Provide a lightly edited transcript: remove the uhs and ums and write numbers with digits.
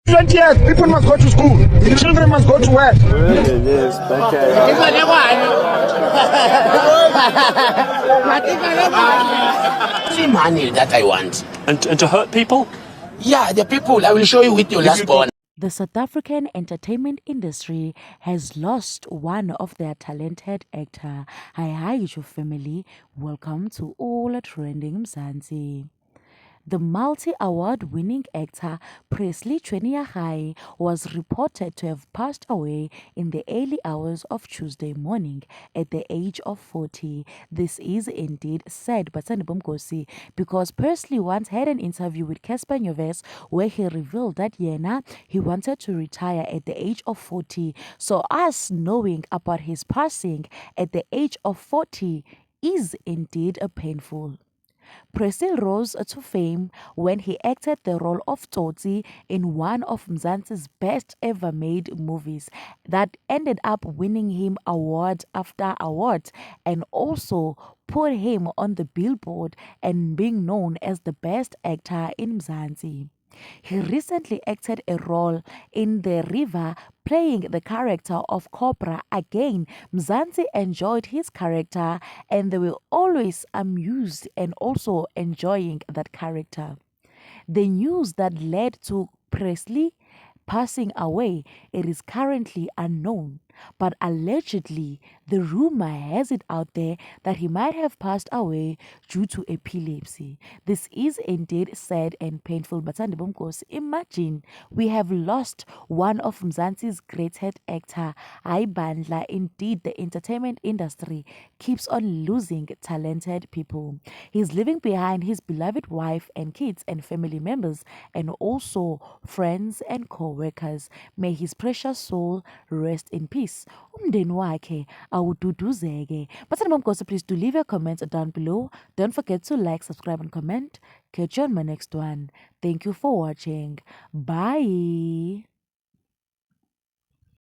20 years, people must go to school. The children must go to work. Only money that I want. And to hurt people? Yeah, the people, I will show you with your last born. The South African entertainment industry has lost one of their talented actor. Hi, your family. Welcome to All Trending Mzansi. The multi-award winning actor Presley Chweneyagae was reported to have passed away in the early hours of Tuesday morning at the age of 40. This is indeed sad, but Bumkosi, because Presley once had an interview with Casper Nyovest where he revealed that he wanted to retire at the age of 40. So us knowing about his passing at the age of 40 is indeed a painful. Presley rose to fame when he acted the role of Tsotsi in one of Mzansi's best ever made movies that ended up winning him award after award and also put him on the billboard and being known as the best actor in Mzansi. He recently acted a role in The River, playing the character of Cobra. Again, Mzansi enjoyed his character and they were always amused and also enjoying that character. The news that led to Presley passing away, it is currently unknown, but allegedly the rumor has it out there that he might have passed away due to epilepsy. This is indeed sad and painful, but imagine we have lost one of Mzansi's greatest actor, Bandla. Indeed, the entertainment industry keeps on losing talented people. He's leaving behind his beloved wife and kids and family members and also friends and co-workers. May his precious soul rest in peace. Umndeni wakhe awududuzeke. But please do leave your comments down below. Don't forget to like, subscribe and comment. Catch you on my next one. Thank you for watching. Bye.